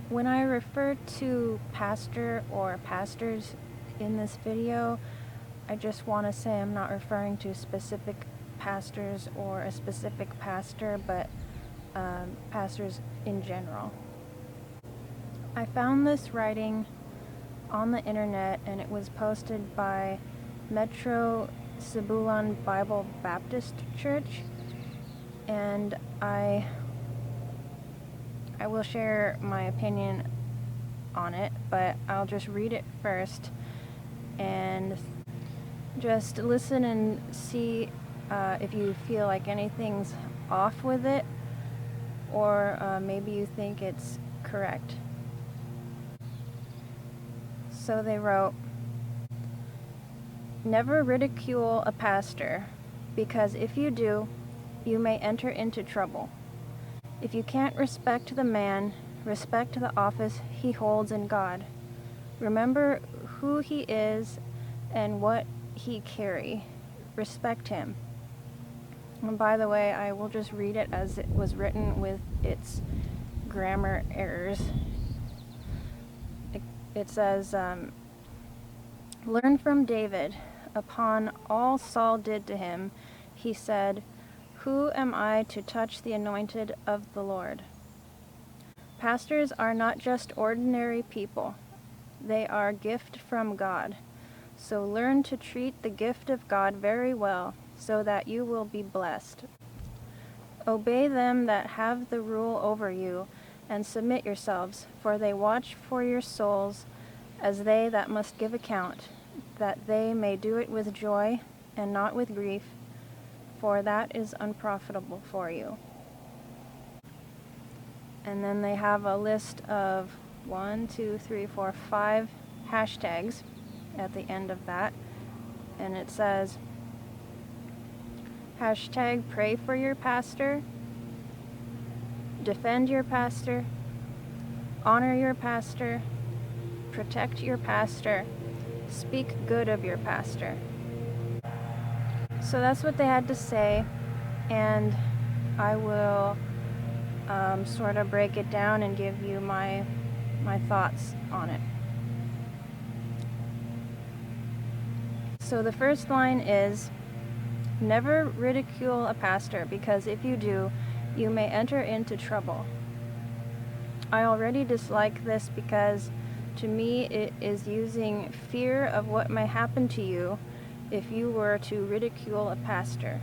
When I refer to pastor or pastors in this video, I just want to say I'm not referring to specific pastors or a specific pastor, but pastors in general. I found this writing on the internet, and it was posted by Metro Sibulan Bible Baptist Church, and I will share my opinion on it, but I'll just read it first and just listen and see if you feel like anything's off with it, or maybe you think it's correct. So they wrote, "Never ridicule a pastor, because if you do, you may enter into trouble. If you can't respect the man, respect the office he holds in God. Remember who he is and what he carry. Respect him." And by the way, I will just read it as it was written with its grammar errors. It says, "Learn from David. Upon all Saul did to him, he said, 'Who am I to touch the anointed of the Lord?'" Pastors are not just ordinary people. They are a gift from God. So learn to treat the gift of God very well, so that you will be blessed. Obey them that have the rule over you, and submit yourselves, for they watch for your souls as they that must give account, that they may do it with joy and not with grief, for that is unprofitable for you. And then they have a list of 5 hashtags at the end of that, and it says, hashtag pray for your pastor, defend your pastor, honor your pastor, protect your pastor, speak good of your pastor. So that's what they had to say, and I will sort of break it down and give you my thoughts on it. So the first line is, "Never ridicule a pastor, because if you do, you may enter into trouble." I already dislike this because to me it is using fear of what may happen to you if you were to ridicule a pastor.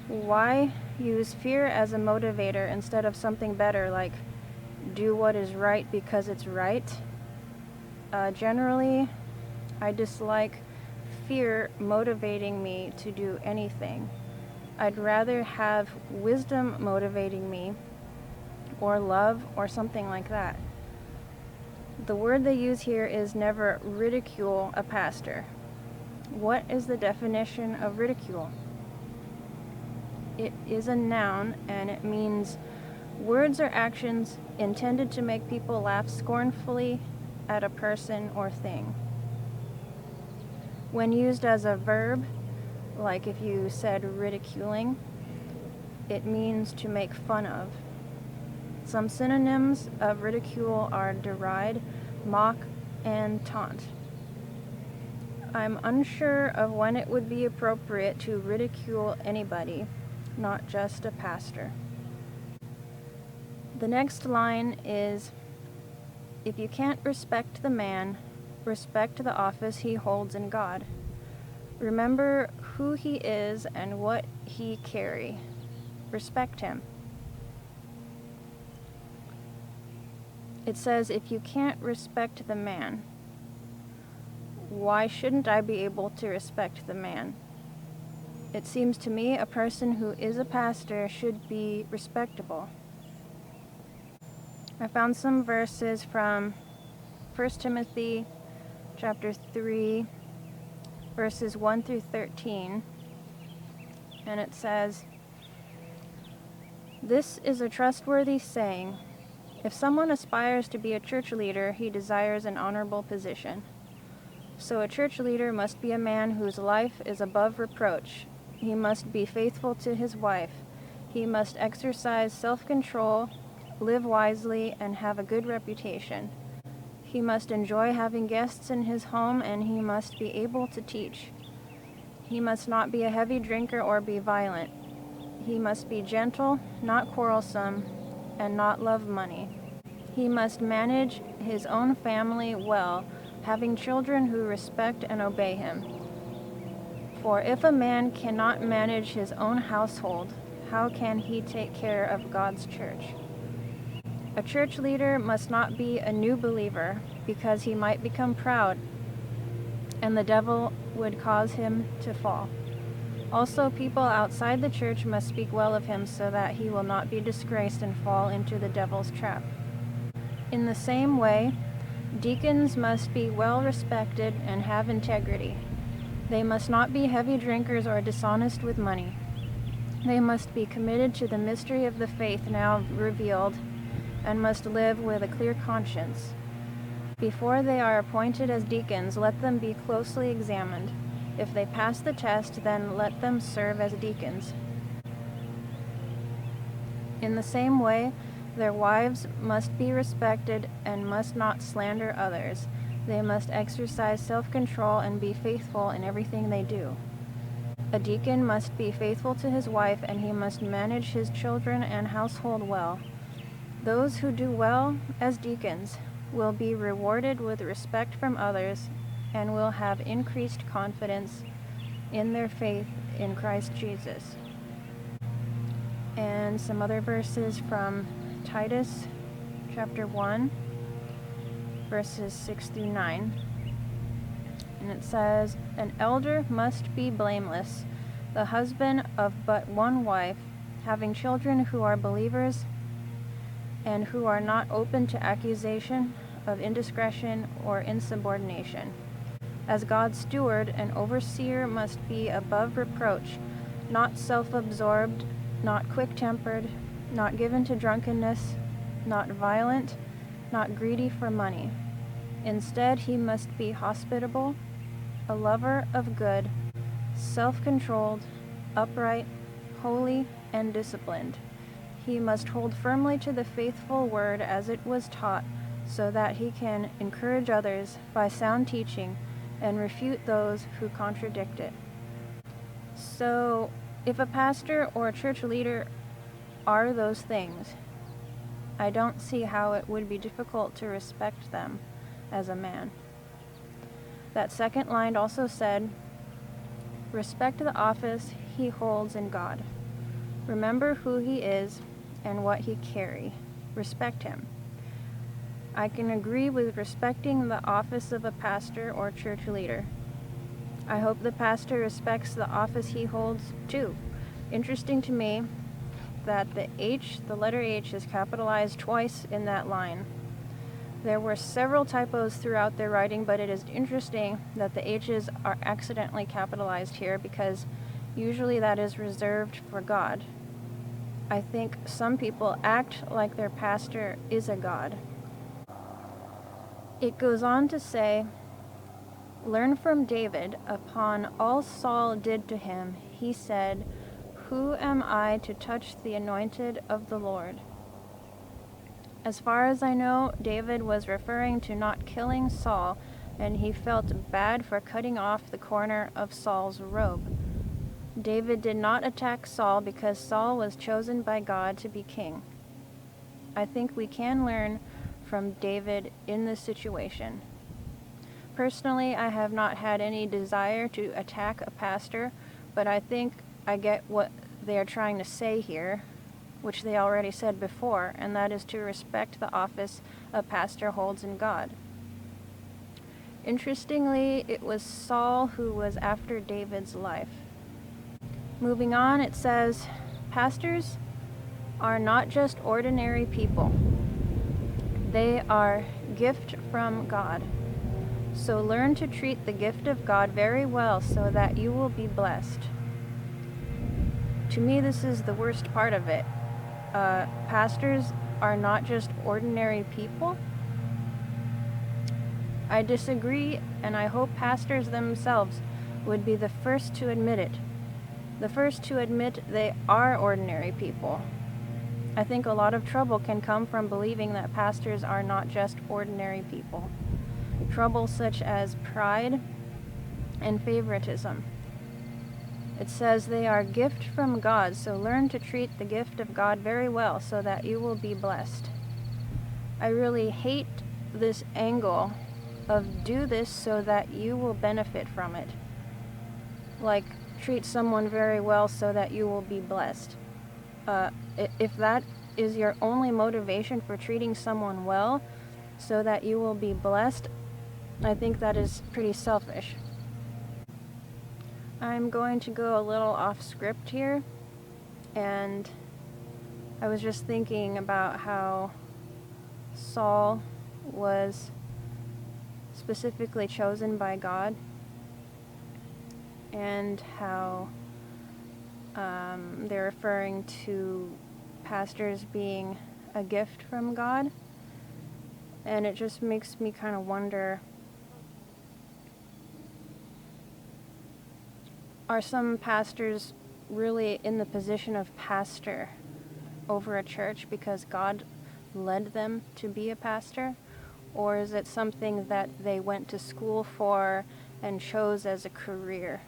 Why use fear as a motivator instead of something better like do what is right because it's right? Generally, I dislike fear motivating me to do anything. I'd rather have wisdom motivating me, or love, or something like that. The word they use here is never ridicule a pastor. What is the definition of ridicule? It is a noun, and it means words or actions intended to make people laugh scornfully at a person or thing. When used as a verb, like if you said ridiculing, it means to make fun of. Some synonyms of ridicule are deride, mock, and taunt. I'm unsure of when it would be appropriate to ridicule anybody, not just a pastor. The next line is, "If you can't respect the man, respect the office he holds in God. Remember who he is and what he carry. Respect him." It says, if you can't respect the man, why shouldn't I be able to respect the man? It seems to me a person who is a pastor should be respectable. I found some verses from 1 Timothy chapter 3, verses 1 through 13, and it says, "This is a trustworthy saying. If someone aspires to be a church leader, he desires an honorable position. So a church leader must be a man whose life is above reproach. He must be faithful to his wife. He must exercise self-control, live wisely, and have a good reputation. He must enjoy having guests in his home, and he must be able to teach. He must not be a heavy drinker or be violent. He must be gentle, not quarrelsome, and not love money. He must manage his own family well, having children who respect and obey him. For if a man cannot manage his own household, how can he take care of God's church? A church leader must not be a new believer, because he might become proud, and the devil would cause him to fall. Also, people outside the church must speak well of him so that he will not be disgraced and fall into the devil's trap. In the same way, deacons must be well respected and have integrity. They must not be heavy drinkers or dishonest with money. They must be committed to the mystery of the faith now revealed and must live with a clear conscience. Before they are appointed as deacons, let them be closely examined. If they pass the test, then let them serve as deacons. In the same way, their wives must be respected and must not slander others. They must exercise self-control and be faithful in everything they do. A deacon must be faithful to his wife, and he must manage his children and household well. Those who do well as deacons will be rewarded with respect from others and will have increased confidence in their faith in Christ Jesus. And some other verses from Titus chapter 1, verses 6 through 9. And it says, "An elder must be blameless, the husband of but one wife, having children who are believers and who are not open to accusation of indiscretion or insubordination. As God's steward, an overseer must be above reproach, not self-absorbed, not quick-tempered, not given to drunkenness, not violent, not greedy for money. Instead, he must be hospitable, a lover of good, self-controlled, upright, holy, and disciplined. He must hold firmly to the faithful word as it was taught, so that he can encourage others by sound teaching and refute those who contradict it." So, if a pastor or a church leader are those things, I don't see how it would be difficult to respect them as a man. That second line also said, "Respect the office he holds in God. Remember who he is and what he carries. Respect him." I can agree with respecting the office of a pastor or church leader. I hope the pastor respects the office he holds too. Interesting to me that the letter H is capitalized twice in that line. There were several typos throughout their writing, but it is interesting that the H's are accidentally capitalized here, because usually that is reserved for God. I think some people act like their pastor is a god. It goes on to say, "Learn from David, upon all Saul did to him, he said, 'Who am I to touch the anointed of the Lord?'" As far as I know, David was referring to not killing Saul, and he felt bad for cutting off the corner of Saul's robe. David did not attack Saul because Saul was chosen by God to be king. I think we can learn from David in this situation. Personally, I have not had any desire to attack a pastor, but I think I get what they are trying to say here, which they already said before, and that is to respect the office a pastor holds in God. Interestingly, it was Saul who was after David's life. Moving on, it says, "Pastors are not just ordinary people. They are gift from God. So learn to treat the gift of God very well so that you will be blessed." To me, this is the worst part of it. Pastors are not just ordinary people. I disagree, and I hope pastors themselves would be the first to admit it. The first to admit they are ordinary people. I think a lot of trouble can come from believing that pastors are not just ordinary people. Trouble such as pride and favoritism. It says they are a gift from God, so learn to treat the gift of God very well so that you will be blessed. I really hate this angle of do this so that you will benefit from it. Like, treat someone very well so that you will be blessed. If that is your only motivation for treating someone well so that you will be blessed, I think that is pretty selfish. I'm going to go a little off script here, and I was just thinking about how Saul was specifically chosen by God, and how they're referring to pastors being a gift from God, and it just makes me kind of wonder, are some pastors really in the position of pastor over a church because God led them to be a pastor? Or is it something that they went to school for and chose as a career?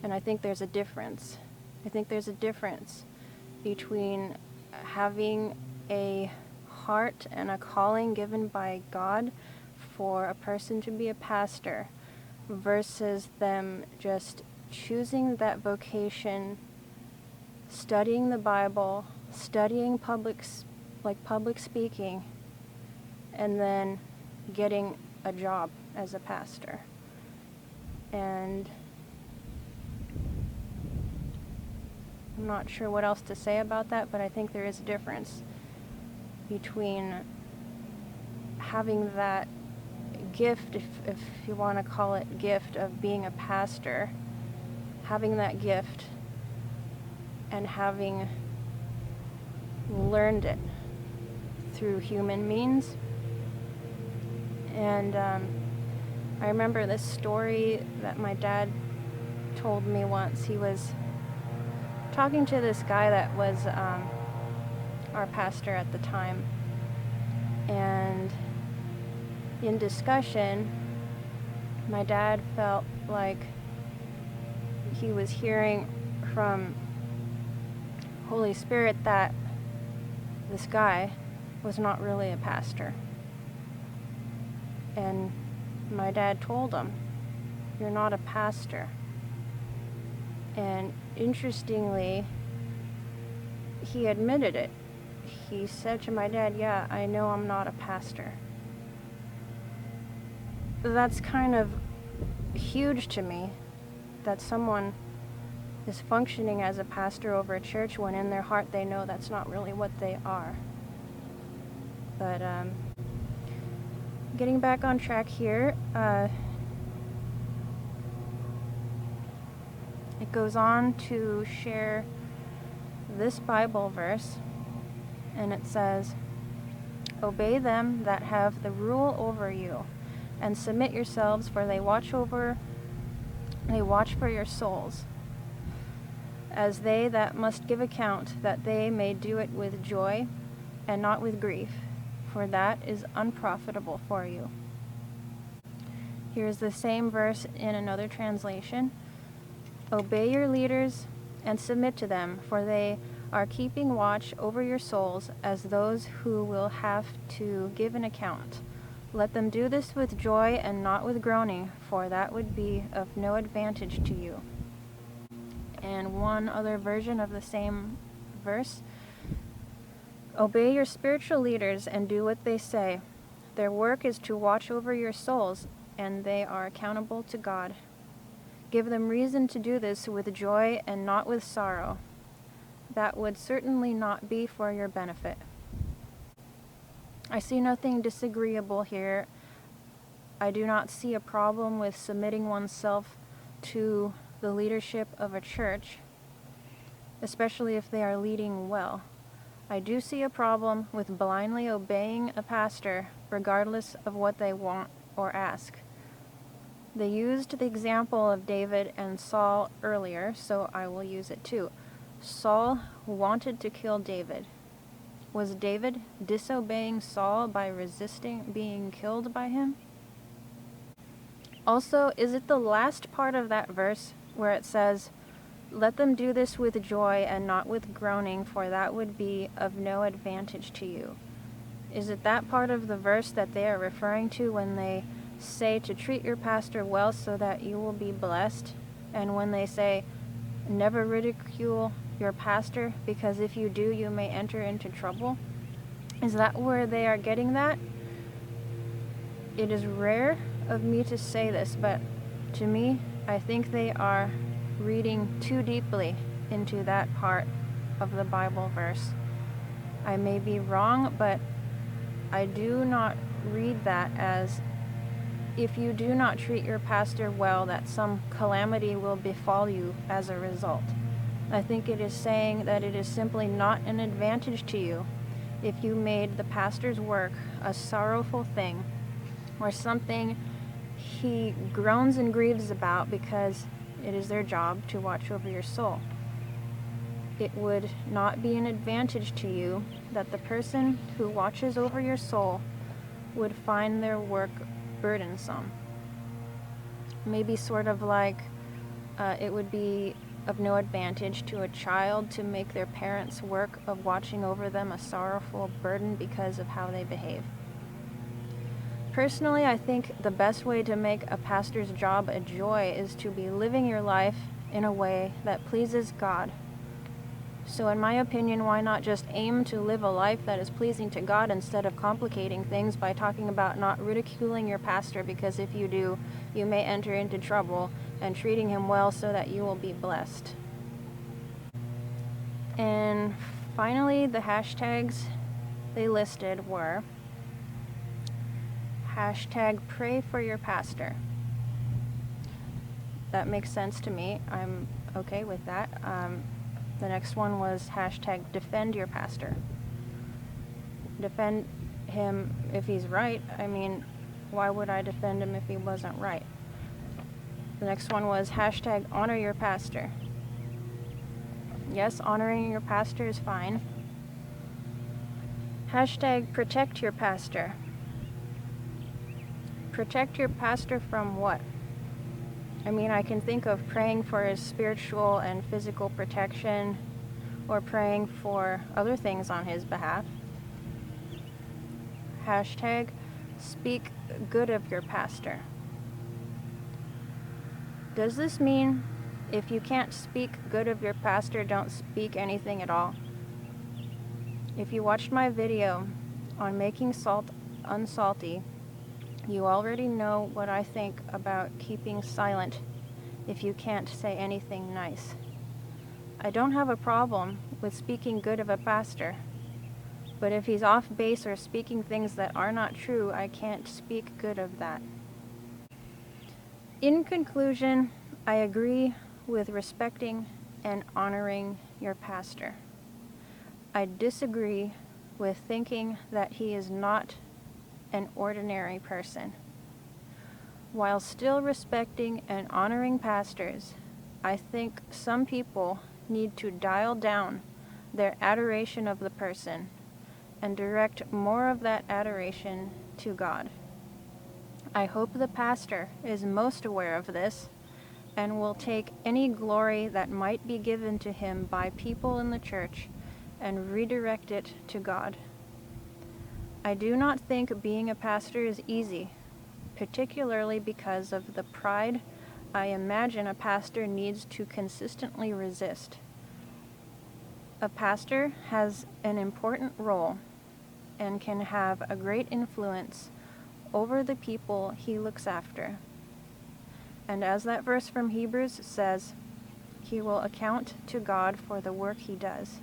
And I think there's a difference. I think there's a difference between having a heart and a calling given by God for a person to be a pastor versus them just choosing that vocation, studying the Bible, studying public speaking, and then getting a job as a pastor. And I'm not sure what else to say about that, but I think there is a difference between having that gift, if you want to call it gift, of being a pastor, having that gift and having learned it through human means. And I remember this story that my dad told me once. He was talking to this guy that was our pastor at the time, and in discussion, my dad felt like he was hearing from Holy Spirit that this guy was not really a pastor. And my dad told him, "You're not a pastor." And interestingly, he admitted it. He said to my dad, "Yeah, I know I'm not a pastor." That's kind of huge to me, that someone is functioning as a pastor over a church when in their heart they know that's not really what they are. But getting back on track here, it goes on to share this Bible verse, and it says, "Obey them that have the rule over you, and submit yourselves, for they watch for your souls, as they that must give account, that they may do it with joy and not with grief, for that is unprofitable for you." Here's the same verse in another translation. "Obey your leaders and submit to them, for they are keeping watch over your souls as those who will have to give an account. Let them do this with joy and not with groaning, for that would be of no advantage to you." And one other version of the same verse, "Obey your spiritual leaders and do what they say. Their work is to watch over your souls, and they are accountable to God. Give them reason to do this with joy and not with sorrow. That would certainly not be for your benefit." I see nothing disagreeable here. I do not see a problem with submitting oneself to the leadership of a church, especially if they are leading well. I do see a problem with blindly obeying a pastor regardless of what they want or ask. They used the example of David and Saul earlier, so I will use it too. Saul wanted to kill David. Was David disobeying Saul by resisting being killed by him? Also, is it the last part of that verse where it says, "Let them do this with joy and not with groaning, for that would be of no advantage to you"? Is it that part of the verse that they are referring to when they say to treat your pastor well so that you will be blessed? And when they say, never ridicule your pastor, because if you do, you may enter into trouble? Is that where they are getting that? It is rare of me to say this, but to me, I think they are reading too deeply into that part of the Bible verse. I may be wrong, but I do not read that as if you do not treat your pastor well, that some calamity will befall you as a result. I think it is saying that it is simply not an advantage to you if you made the pastor's work a sorrowful thing or something he groans and grieves about because it is their job to watch over your soul. It would not be an advantage to you that the person who watches over your soul would find their work burdensome. Maybe sort of like it would be of no advantage to a child to make their parents' work of watching over them a sorrowful burden because of how they behave. Personally, I think the best way to make a pastor's job a joy is to be living your life in a way that pleases God. So in my opinion, why not just aim to live a life that is pleasing to God instead of complicating things by talking about not ridiculing your pastor, because if you do, you may enter into trouble, and treating him well so that you will be blessed. And finally, the hashtags they listed were hashtag pray for your pastor. That makes sense to me. I'm okay with that. The next one was hashtag defend your pastor. Defend him if he's right. I mean, why would I defend him if he wasn't right? The next one was hashtag honor your pastor. Yes, honoring your pastor is fine. Hashtag protect your pastor. Protect your pastor from what? I mean, I can think of praying for his spiritual and physical protection, or praying for other things on his behalf. Hashtag speak good of your pastor. Does this mean if you can't speak good of your pastor, don't speak anything at all? If you watched my video on making salt unsalty, you already know what I think about keeping silent if you can't say anything nice. I don't have a problem with speaking good of a pastor, but if he's off base or speaking things that are not true, I can't speak good of that. In conclusion, I agree with respecting and honoring your pastor. I disagree with thinking that he is not an ordinary person. While still respecting and honoring pastors, I think some people need to dial down their adoration of the person and direct more of that adoration to God. I hope the pastor is most aware of this and will take any glory that might be given to him by people in the church and redirect it to God. I do not think being a pastor is easy, particularly because of the pride I imagine a pastor needs to consistently resist. A pastor has an important role and can have a great influence over the people he looks after. And as that verse from Hebrews says, he will account to God for the work he does.